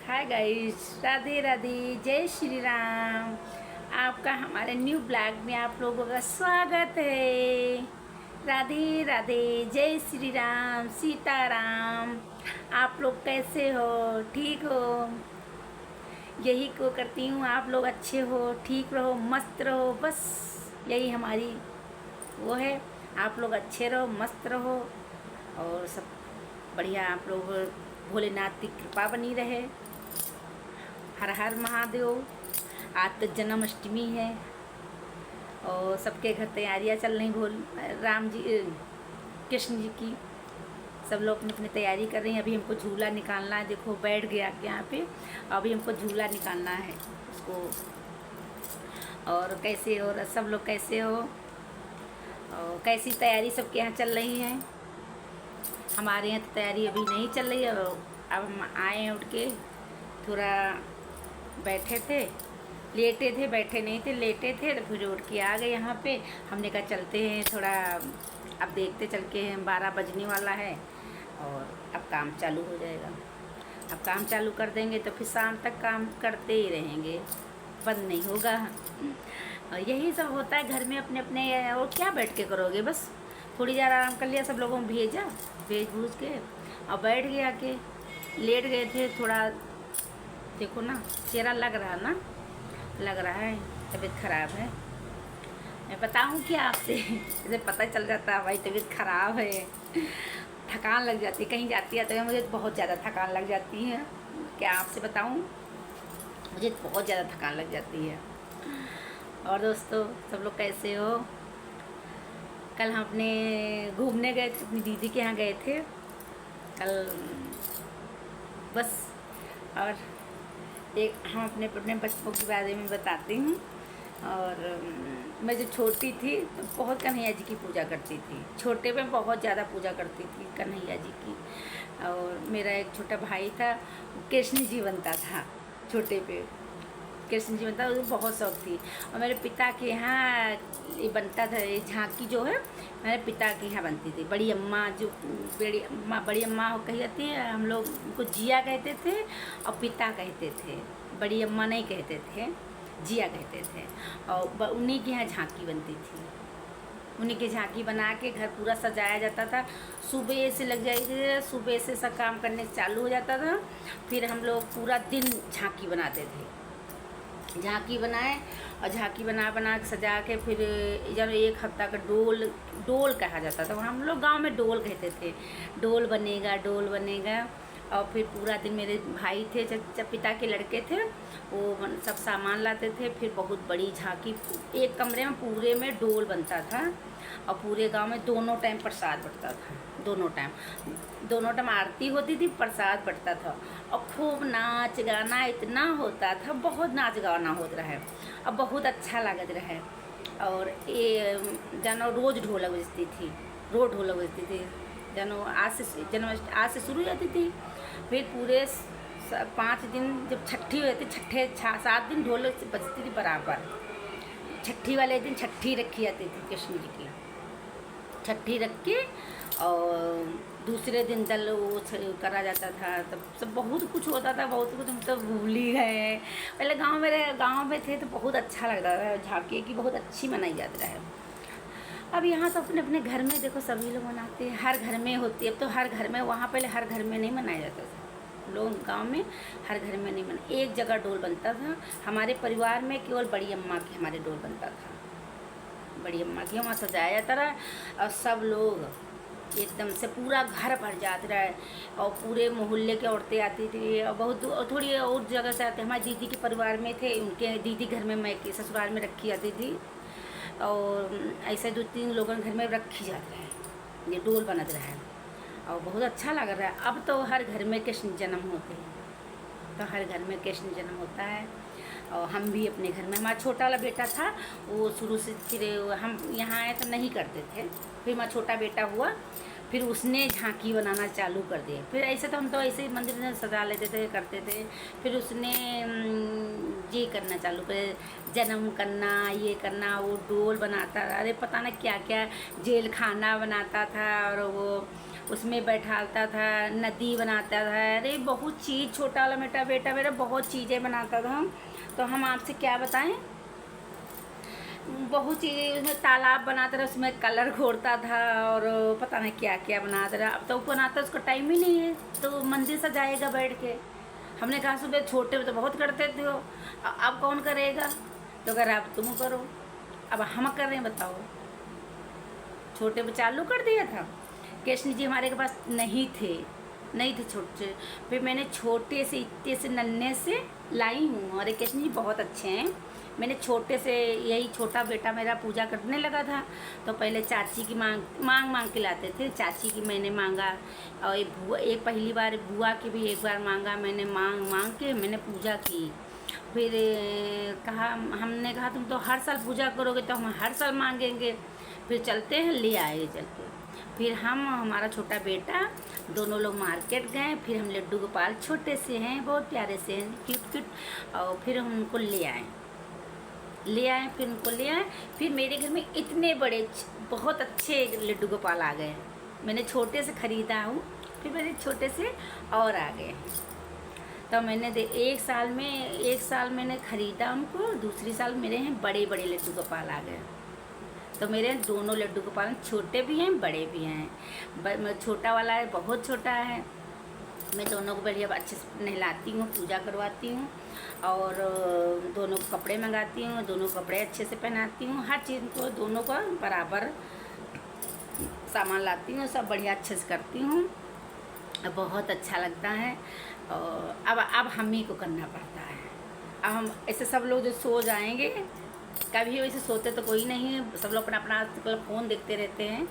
Hi guys, Radhe Radhe, जय श्री राम। आपका हमारे न्यू ब्लॉग में आप लोगों का स्वागत है। राधे राधे, जय श्री राम, सीताराम। आप लोग कैसे हो? ठीक हो? यही को करती हूँ, आप लोग अच्छे हो, ठीक रहो, मस्त रहो, बस यही हमारी वो है। आप लोग अच्छे रहो, मस्त रहो और सब बढ़िया। आप लोग भोलेनाथ की कृपा बनी रहे। हर हर महादेव। आज तो जन्माष्टमी है और सबके घर तैयारियां चल रही भोल राम जी कृष्ण जी की। सब लोग अपनी अपनी तैयारी कर रही हैं। अभी हमको झूला निकालना है, देखो बैठ गया यहाँ पे। अभी हमको झूला निकालना है उसको। और कैसे हो सब लोग, कैसे हो और कैसी तैयारी सबके यहाँ चल रही है? हमारे यहाँ तो तैयारी अभी नहीं चल रही है। अब हम आए हैं उठ के, थोड़ा बैठे थे, लेटे थे, बैठे नहीं थे, लेटे थे, तो फिर उठ के आ गए यहाँ पे। हमने कहा चलते हैं थोड़ा, अब देखते चल के हैं। 12 बजने वाला है और अब काम चालू हो जाएगा। अब काम चालू कर देंगे तो फिर शाम तक काम करते ही रहेंगे, बंद नहीं होगा। और यही सब होता है घर में अपने अपने। और क्या बैठ के करोगे, बस थोड़ी देर आराम कर लिया, सब लोगों को भेजा, भेज भूज के और बैठ गए आके, लेट गए थे थोड़ा। देखो ना, चेहरा लग रहा ना, लग रहा है तबीयत ख़राब है। मैं बताऊँ क्या आपसे? इसे पता चल जाता है भाई तबीयत ख़राब है। थकान लग जाती है, कहीं जाती है तो मुझे बहुत ज़्यादा थकान लग जाती है। क्या आपसे बताऊँ, मुझे बहुत ज़्यादा थकान लग जाती है। और दोस्तों, सब लोग कैसे हो? कल हम अपने घूमने गए थे, अपनी दीदी के यहाँ गए थे कल, बस। और एक हम अपने अपने बचपन के बारे में बताती हूँ। और मैं जब छोटी थी तो बहुत कन्हैया जी की पूजा करती थी। छोटे में बहुत ज़्यादा पूजा करती थी कन्हैया जी की। और मेरा एक छोटा भाई था, कृष्ण जी बनता था छोटे पे, कृष्ण जी बनता, उसको बहुत शौक थी। और मेरे पिता के यहाँ ये बनता था, ये झांकी जो है मेरे पिता के यहाँ बनती थी। बड़ी अम्मा, जो बड़ी अम्मा कही जाती है, हम लोग उनको जिया कहते थे और पिता कहते थे। बड़ी अम्मा नहीं कहते थे, जिया कहते थे। और उन्हीं के यहाँ झांकी बनती थी। उन्हीं की झांकी बना के घर पूरा सजाया जाता था। सुबह से लग जाती थी, सुबह से सब काम करने चालू हो जाता था। फिर हम लोग पूरा दिन झांकी बनाते थे। झांकी बनाए और झांकी बना के सजा के फिर जब 1 हफ्ता का डोल कहा जाता था। हम लोग गांव में डोल कहते थे। डोल बनेगा, डोल बनेगा। और फिर पूरा दिन मेरे भाई थे, जब पिता के लड़के थे, वो सब सामान लाते थे। फिर बहुत बड़ी झांकी, एक कमरे में पूरे में डोल बनता था। और पूरे गांव में दोनों टाइम प्रसाद बंटता था। दोनों टाइम आरती होती थी, प्रसाद बंटता था। और खूब नाच गाना इतना होता था, बहुत नाच गाना होता रहा है। अब बहुत अच्छा लगता रहा है। और ये जानो रोज़ ढोलक बजती थी, रोज़ ढोलक बजती थी। जानो आज से शुरू हो जाती थी। फिर पूरे 5 दिन जब छठी होती, 7 दिन ढोलक बजती थी बराबर। छठी वाले दिन छठी रखी जाती थी कृष्ण जी की, छठी रख के और दूसरे दिन दल वो करा जाता था। तब सब बहुत कुछ होता था, बहुत कुछ हम तो भूल ही गए। पहले गांव में थे तो बहुत अच्छा लगता था। झांकी की बहुत अच्छी मनाई जाती है। अब यहाँ तो अपने अपने घर में देखो सभी लोग मनाते हैं, हर घर में होती है अब तो, हर घर में। वहाँ पहले हर घर में नहीं मनाया जाता था, लोग गांव में हर घर में नहीं मना, एक जगह डोल बनता था। हमारे परिवार में केवल बड़ी अम्मा के हमारे डोल बनता था। बड़ी अम्मा की वहाँ सजाया जाता रहा और सब लोग एकदम से पूरा घर भर जाता रहा। और पूरे मोहल्ले के औरतें आती थी और बहुत थोड़ी और जगह से आते। हमारी दीदी के परिवार में थे, उनके दीदी घर में मैं ससुराल में रखी जाती थी। और ऐसे 2-3 लोगों के घर में रखी जाती है, ये डोल बनत रहा है और बहुत अच्छा लग रहा है। अब तो हर घर में कृष्ण जन्म होते हैं, तो हर घर में कृष्ण जन्म होता है। और हम भी अपने घर में, हमारा छोटा वाला बेटा था, वो शुरू से, फिर हम यहाँ आए तो नहीं करते थे। फिर हमारा छोटा बेटा हुआ, फिर उसने झांकी बनाना चालू कर दिया। फिर ऐसे तो हम तो ऐसे ही मंदिर में सजा लेते थे, करते थे। फिर उसने ये करना चालू करे, जन्म करना, ये करना, वो डोल बनाता, अरे पता ना क्या क्या, जेल खाना बनाता था। और वो उसमें बैठाता था, नदी बनाता था, अरे बहुत चीज़, छोटा वाला मेरा बेटा मेरा बहुत चीज़ें बनाता था। तो हम आपसे क्या बताएं, बहुत चीज़ें, उसमें तालाब बनाता था, उसमें कलर घोरता था और पता नहीं क्या क्या बनाता था। अब तो बनाता, उसको टाइम ही नहीं है, तो मंदिर सजाएगा बैठ के। हमने कहा सुबह छोटे में तो बहुत करते थे हो, अब कौन करेगा? तो अगर अब तुम करो, अब हम कर रहे हैं, बताओ। छोटे पे चालू कर दिया था। कृष्ण जी हमारे के पास नहीं थे छोटे। फिर मैंने छोटे से, इतने से नन्हे से लाई हूँ, और कृष्ण जी बहुत अच्छे हैं। मैंने छोटे से, यही छोटा बेटा मेरा पूजा करने लगा था, तो पहले चाची की मांग के लाते थे। चाची की मैंने मांगा, और एक पहली बार बुआ की भी एक बार मांगा मैंने, मांग के मैंने पूजा की। फिर कहा, हमने कहा तुम तो हर साल पूजा करोगे तो हम हर साल मांगेंगे। फिर चलते हैं, ले आए चल के। फिर हम, हमारा छोटा बेटा, दोनों लोग मार्केट गए। फिर हम लड्डू गोपाल, छोटे से हैं, बहुत प्यारे से हैं, क्यूट क्यूट, और फिर हम उनको ले आए। फिर उनको ले आए। फिर मेरे घर में इतने बड़े, बहुत अच्छे लड्डू गोपाल आ गए। मैंने छोटे से ख़रीदा हूँ, फिर मेरे छोटे से और आ गए। तो मैंने एक साल मैंने ख़रीदा उनको, दूसरी साल मेरे हैं बड़े बड़े लड्डू गोपाल आ गए। तो मेरे दोनों लड्डू गोपाल, छोटे भी हैं बड़े भी हैं। छोटा वाला है, बहुत छोटा है। मैं दोनों को बढ़िया अच्छे से नहलाती हूँ, पूजा करवाती हूँ, और दोनों को कपड़े मंगाती हूँ, दोनों कपड़े अच्छे से पहनाती हूँ, हर चीज़ को दोनों को बराबर सामान लाती हूँ, सब बढ़िया अच्छे से करती हूँ। बहुत अच्छा लगता है। और अब हम ही को करना पड़ता है। अब हम ऐसे, सब लोग जो सो जाएंगे, कभी वैसे सोते तो कोई नहीं है, सब लोग अपना अपना फ़ोन देखते रहते हैं।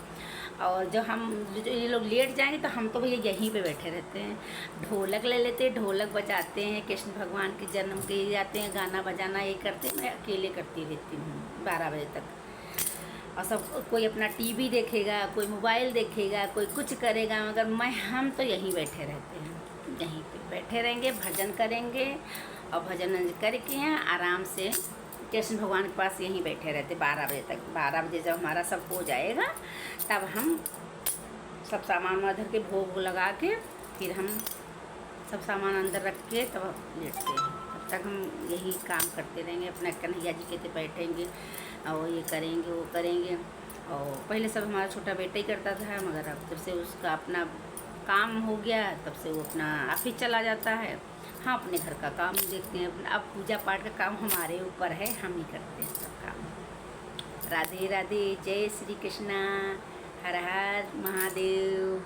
और जब ये लोग लेट जाएंगे तो हम तो भैया यहीं पे बैठे रहते हैं, ढोलक ले लेते हैं, ढोलक बजाते हैं, कृष्ण भगवान के जन्म के जाते हैं, गाना बजाना ये करते हैं। मैं अकेले करती रहती हूँ 12 बजे तक। और सब कोई अपना टीवी देखेगा, कोई मोबाइल देखेगा, कोई कुछ करेगा, मगर हम तो यहीं बैठे रहते हैं, यहीं पे बैठे रहेंगे, भजन करेंगे, और भजन करके आराम से कृष्ण भगवान के पास यहीं बैठे रहते 12 बजे तक। 12 बजे जब हमारा सब हो जाएगा, तब हम सब सामान धर के भोग लगा के, फिर हम सब सामान अंदर रख के तब लेटते हैं। तब तक हम यही काम करते रहेंगे, अपना कन्हैया जी के बैठेंगे और ये करेंगे वो करेंगे। और पहले सब हमारा छोटा बेटा ही करता था, मगर अब जब से उसका अपना काम हो गया, तब से वो अपना ऑफिस चला जाता है। हाँ, अपने घर का काम देखते हैं। अब पूजा पाठ का काम हमारे ऊपर है, हम ही करते हैं सब काम। राधे राधे, जय श्री कृष्णा, हर हर महादेव।